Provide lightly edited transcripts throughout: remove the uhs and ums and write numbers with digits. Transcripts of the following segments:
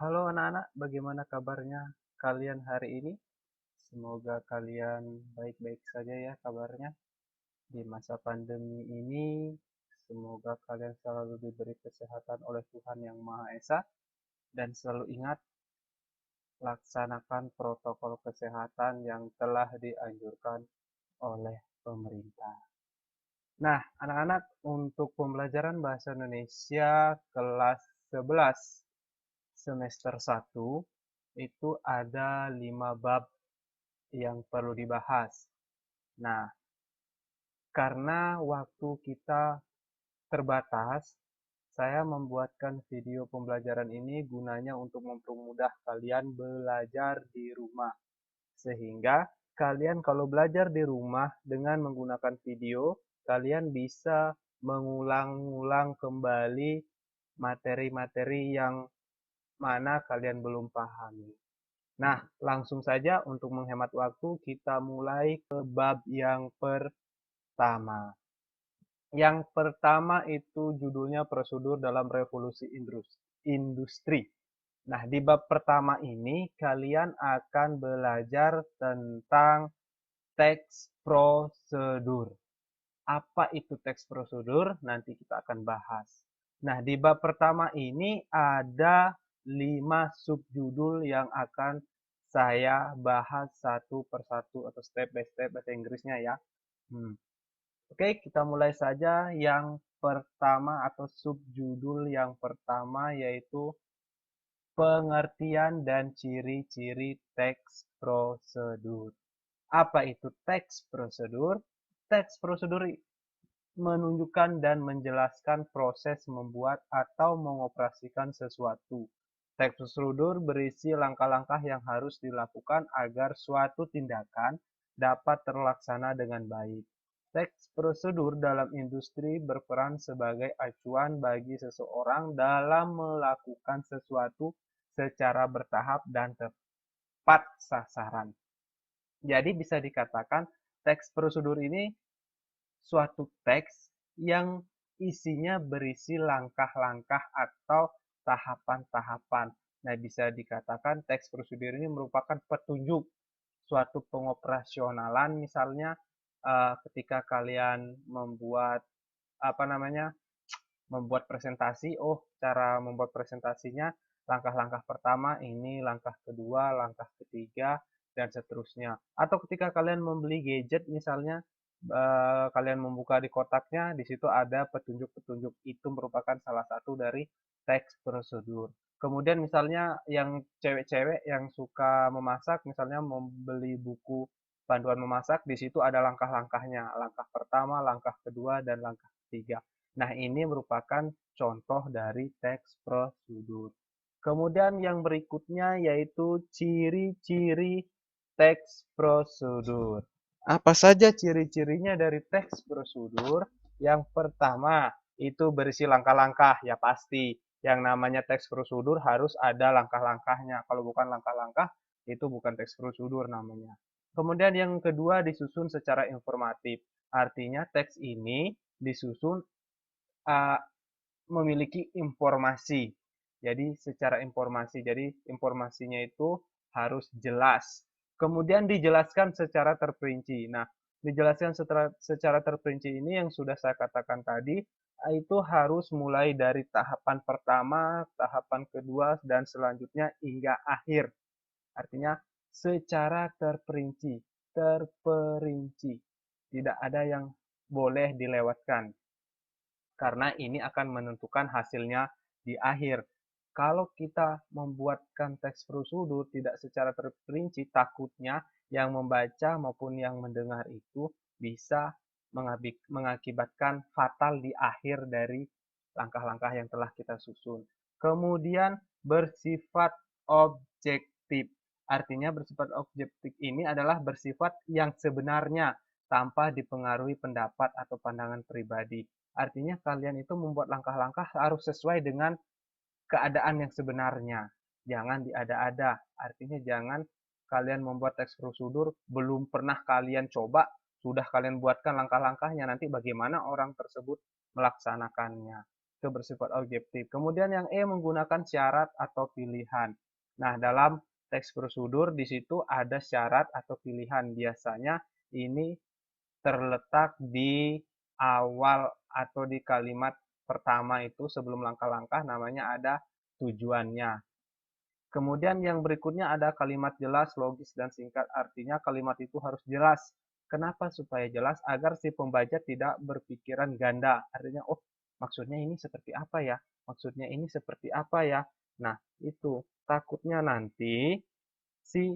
Halo anak-anak, bagaimana kabarnya kalian hari ini? Semoga kalian baik-baik saja ya kabarnya. Di masa pandemi ini, semoga kalian selalu diberi kesehatan oleh Tuhan Yang Maha Esa dan selalu ingat laksanakan protokol kesehatan yang telah dianjurkan oleh pemerintah. Nah, anak-anak, untuk pembelajaran bahasa Indonesia kelas 11 semester 1 itu ada 5 bab yang perlu dibahas. Nah, karena waktu kita terbatas, saya membuatkan video pembelajaran ini gunanya untuk mempermudah kalian belajar di rumah. Sehingga kalian kalau belajar di rumah dengan menggunakan video, kalian bisa mengulang-ulang kembali materi-materi yang mana kalian belum pahami. Nah, langsung saja untuk menghemat waktu, kita mulai ke bab yang pertama. Yang pertama itu judulnya prosedur dalam revolusi industri. Nah, di bab pertama ini kalian akan belajar tentang teks prosedur. Apa itu teks prosedur? Nanti kita akan bahas. Nah, di bab pertama ini ada 5 subjudul yang akan saya bahas satu persatu atau step by step bahasa Inggrisnya ya. Oke, kita mulai saja yang pertama atau subjudul yang pertama yaitu pengertian dan ciri-ciri teks prosedur. Apa itu teks prosedur? Teks prosedur menunjukkan dan menjelaskan proses membuat atau mengoperasikan sesuatu. Teks prosedur berisi langkah-langkah yang harus dilakukan agar suatu tindakan dapat terlaksana dengan baik. Teks prosedur dalam industri berperan sebagai acuan bagi seseorang dalam melakukan sesuatu secara bertahap dan tepat sasaran. Jadi bisa dikatakan teks prosedur ini suatu teks yang isinya berisi langkah-langkah atau tahapan-tahapan. Nah, bisa dikatakan teks prosedur ini merupakan petunjuk suatu pengoperasionalan, misalnya ketika kalian membuat apa namanya, membuat presentasi. Oh, cara membuat presentasinya langkah-langkah pertama ini, langkah kedua, langkah ketiga, dan seterusnya. Atau ketika kalian membeli gadget misalnya, kalian membuka di kotaknya, di situ ada petunjuk-petunjuk. Itu merupakan salah satu dari teks prosedur. Kemudian misalnya yang cewek-cewek yang suka memasak, misalnya membeli buku panduan memasak, di situ ada langkah-langkahnya. Langkah pertama, langkah kedua, dan langkah ketiga. Nah, ini merupakan contoh dari teks prosedur. Kemudian yang berikutnya yaitu ciri-ciri teks prosedur. Apa saja ciri-cirinya dari teks prosedur? Yang pertama, itu berisi langkah-langkah, ya pasti. Yang namanya teks prosedur harus ada langkah-langkahnya. Kalau bukan langkah-langkah, itu bukan teks prosedur namanya. Kemudian yang kedua disusun secara informatif. Artinya teks ini disusun uh, memiliki informasi. Jadi secara informasi, jadi informasinya itu harus jelas. Kemudian dijelaskan secara terperinci. Nah, dijelaskan secara terperinci ini yang sudah saya katakan tadi, itu harus mulai dari tahapan pertama, tahapan kedua, dan selanjutnya hingga akhir. Artinya secara terperinci, terperinci. Tidak ada yang boleh dilewatkan karena ini akan menentukan hasilnya di akhir. Kalau kita membuatkan teks prosedur tidak secara terperinci, takutnya yang membaca maupun yang mendengar itu bisa mengakibatkan fatal di akhir dari langkah-langkah yang telah kita susun. Kemudian bersifat objektif. Artinya bersifat objektif ini adalah bersifat yang sebenarnya tanpa dipengaruhi pendapat atau pandangan pribadi. Artinya kalian itu membuat langkah-langkah harus sesuai dengan keadaan yang sebenarnya. Jangan diada-ada. Artinya jangan kalian membuat teks prosedur belum pernah kalian coba, sudah kalian buatkan langkah-langkahnya. Nanti bagaimana orang tersebut melaksanakannya. bersifat objektif. Kemudian yang E menggunakan syarat atau pilihan. Nah, dalam teks prosedur di situ ada syarat atau pilihan. Biasanya ini terletak di awal atau di kalimat pertama itu sebelum langkah-langkah namanya ada tujuannya. Kemudian yang berikutnya ada kalimat jelas, logis, dan singkat. Artinya kalimat itu harus jelas. Kenapa supaya jelas? Agar si pembaca tidak berpikiran ganda. Artinya, oh maksudnya ini seperti apa ya? Maksudnya ini seperti apa ya? Nah, itu takutnya nanti si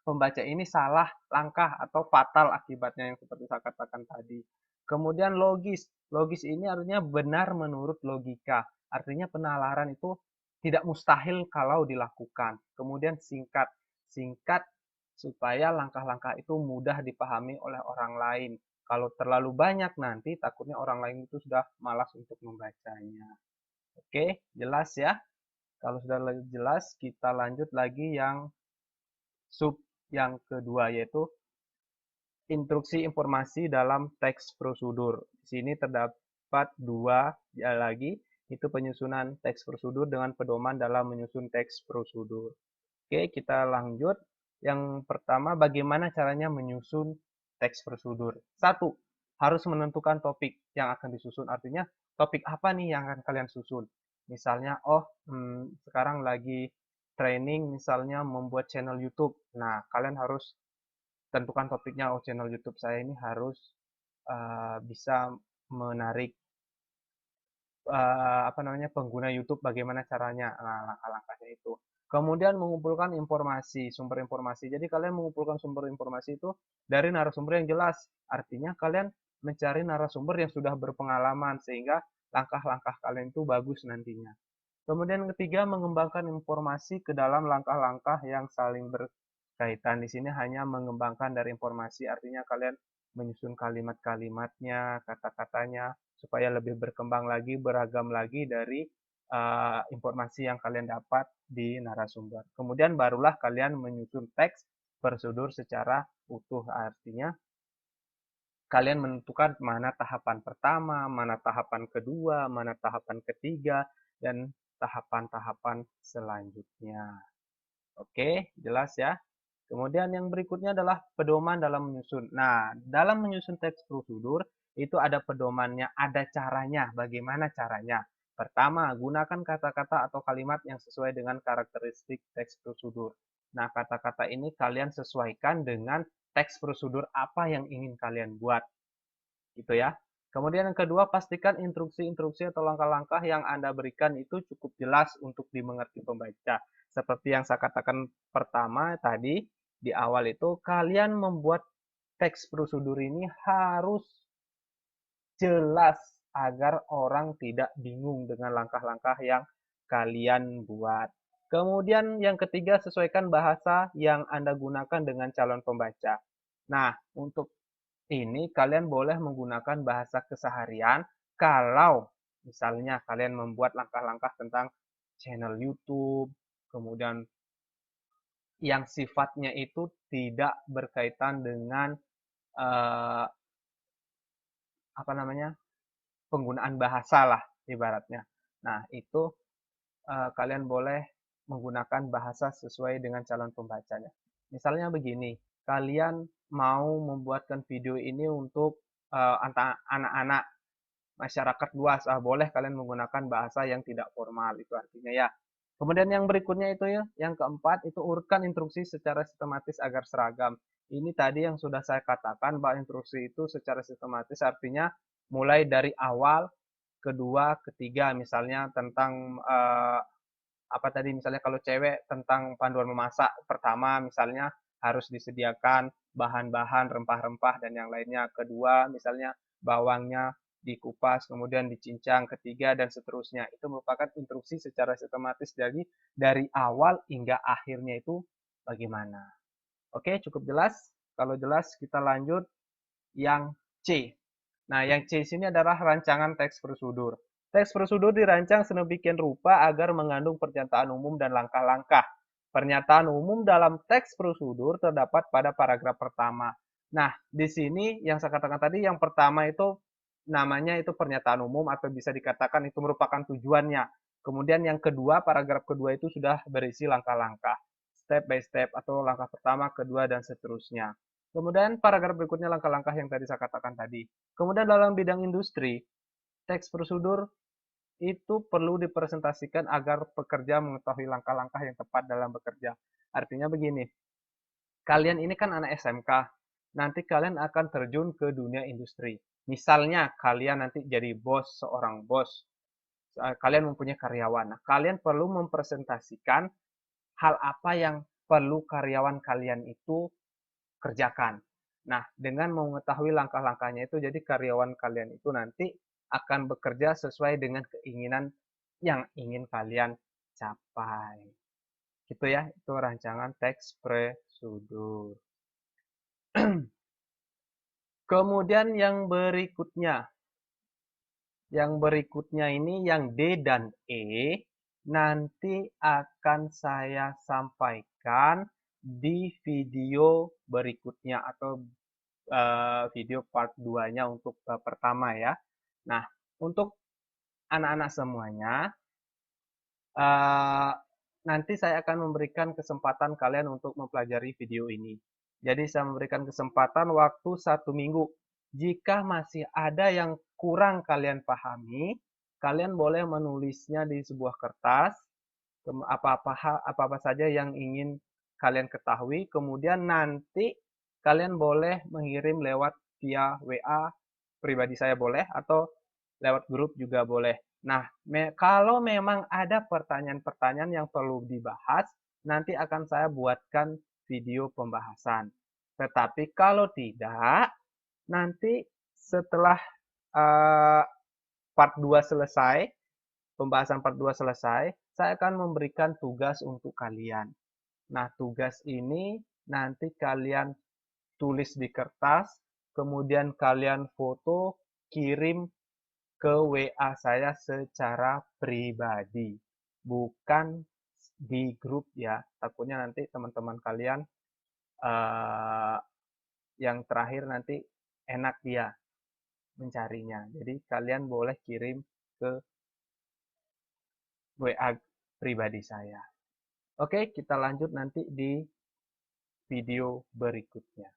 pembaca ini salah langkah atau fatal akibatnya yang seperti saya katakan tadi. Kemudian logis. Logis ini artinya benar menurut logika. Artinya penalaran itu tidak mustahil kalau dilakukan. Kemudian singkat. Singkat supaya langkah-langkah itu mudah dipahami oleh orang lain. Kalau terlalu banyak nanti takutnya orang lain itu sudah malas untuk membacanya. Oke, jelas ya? Kalau sudah jelas, kita lanjut lagi yang sub yang kedua, yaitu instruksi informasi dalam teks prosedur. Di sini terdapat dua lagi, itu penyusunan teks prosedur dengan pedoman dalam menyusun teks prosedur. Oke, kita lanjut. Yang pertama, bagaimana caranya menyusun teks prosedur. Satu, harus menentukan topik yang akan disusun. Artinya, topik apa nih yang akan kalian susun? Misalnya, sekarang lagi training, misalnya membuat channel YouTube. Nah, kalian harus tentukan topiknya. Oh, channel YouTube saya ini harus bisa menarik pengguna YouTube, bagaimana caranya. Nah, langkah-langkahnya itu. Kemudian mengumpulkan informasi, sumber informasi. Jadi kalian mengumpulkan sumber informasi itu dari narasumber yang jelas. Artinya kalian mencari narasumber yang sudah berpengalaman sehingga langkah-langkah kalian itu bagus nantinya. Kemudian ketiga, mengembangkan informasi ke dalam langkah-langkah yang saling berkaitan. Di sini hanya mengembangkan dari informasi, artinya kalian menyusun kalimat-kalimatnya, kata-katanya, supaya lebih berkembang lagi, beragam lagi dari informasi yang kalian dapat di narasumber. Kemudian barulah kalian menyusun teks prosedur secara utuh, artinya kalian menentukan mana tahapan pertama, mana tahapan kedua, mana tahapan ketiga, dan tahapan-tahapan selanjutnya. Oke, jelas ya. Kemudian yang berikutnya adalah pedoman dalam menyusun. Nah, dalam menyusun teks prosedur itu ada pedomannya, ada caranya. Bagaimana caranya? Pertama, gunakan kata-kata atau kalimat yang sesuai dengan karakteristik teks prosedur. Nah, kata-kata ini kalian sesuaikan dengan teks prosedur apa yang ingin kalian buat. Gitu ya. Kemudian yang kedua, pastikan instruksi-instruksi atau langkah-langkah yang Anda berikan itu cukup jelas untuk dimengerti pembaca. Seperti yang saya katakan pertama tadi, di awal itu, kalian membuat teks prosedur ini harus jelas agar orang tidak bingung dengan langkah-langkah yang kalian buat. Kemudian yang ketiga, sesuaikan bahasa yang Anda gunakan dengan calon pembaca. Nah, untuk ini kalian boleh menggunakan bahasa keseharian kalau misalnya kalian membuat langkah-langkah tentang channel YouTube, kemudian yang sifatnya itu tidak berkaitan dengan eh, penggunaan bahasa lah ibaratnya. Nah, itu kalian boleh menggunakan bahasa sesuai dengan calon pembacanya. Misalnya begini, kalian mau membuatkan video ini untuk anak-anak masyarakat luas, boleh kalian menggunakan bahasa yang tidak formal, itu artinya ya. Kemudian yang berikutnya itu ya, yang keempat itu urutkan instruksi secara sistematis agar seragam. Ini tadi yang sudah saya katakan bahwa instruksi itu secara sistematis artinya mulai dari awal, kedua, ketiga, misalnya tentang misalnya kalau cewek tentang panduan memasak, pertama misalnya harus disediakan bahan-bahan rempah-rempah dan yang lainnya. Kedua, misalnya bawangnya dikupas, kemudian dicincang, ketiga dan seterusnya. Itu merupakan instruksi secara sistematis dari awal hingga akhirnya itu bagaimana. Oke, cukup jelas? Kalau jelas kita lanjut yang C. Nah, yang C sini adalah rancangan teks prosedur. Teks prosedur dirancang sedemikian rupa agar mengandung pernyataan umum dan langkah-langkah. Pernyataan umum dalam teks prosedur terdapat pada paragraf pertama. Nah, di sini yang saya katakan tadi, yang pertama itu namanya itu pernyataan umum atau bisa dikatakan itu merupakan tujuannya. Kemudian yang kedua, paragraf kedua itu sudah berisi langkah-langkah, step by step atau langkah pertama, kedua, dan seterusnya. Kemudian paragraf berikutnya langkah-langkah yang tadi saya katakan tadi. Kemudian dalam bidang industri, teks prosedur itu perlu dipresentasikan agar pekerja mengetahui langkah-langkah yang tepat dalam bekerja. Artinya begini, kalian ini kan anak SMK, nanti kalian akan terjun ke dunia industri. Misalnya kalian nanti jadi bos, seorang bos, kalian mempunyai karyawan. Nah, kalian perlu mempresentasikan hal apa yang perlu karyawan kalian itu kerjakan. Nah, dengan mengetahui langkah-langkahnya itu, jadi karyawan kalian itu nanti akan bekerja sesuai dengan keinginan yang ingin kalian capai. Gitu ya, itu rancangan teks prosedur. Kemudian yang berikutnya ini yang D dan E nanti akan saya sampaikan di video berikutnya atau video part 2-nya untuk pertama ya. Nah, untuk anak-anak semuanya, uh, nanti saya akan memberikan kesempatan kalian untuk mempelajari video ini. Jadi saya memberikan kesempatan waktu 1 minggu. Jika masih ada yang kurang kalian pahami, kalian boleh menulisnya di sebuah kertas, apa-apa saja yang ingin kalian ketahui. Kemudian nanti kalian boleh mengirim lewat via WA pribadi saya boleh atau lewat grup juga boleh. Nah, kalau memang ada pertanyaan-pertanyaan yang perlu dibahas, nanti akan saya buatkan video pembahasan. Tetapi kalau tidak, nanti setelah uh, part 2 selesai, pembahasan part 2 selesai, saya akan memberikan tugas untuk kalian. Nah, tugas ini nanti kalian tulis di kertas, kemudian kalian foto, kirim ke WA saya secara pribadi, bukan di grup ya. Takutnya nanti teman-teman kalian yang terakhir nanti enak dia mencarinya. Jadi kalian boleh kirim ke WA pribadi saya. Oke, kita lanjut nanti di video berikutnya.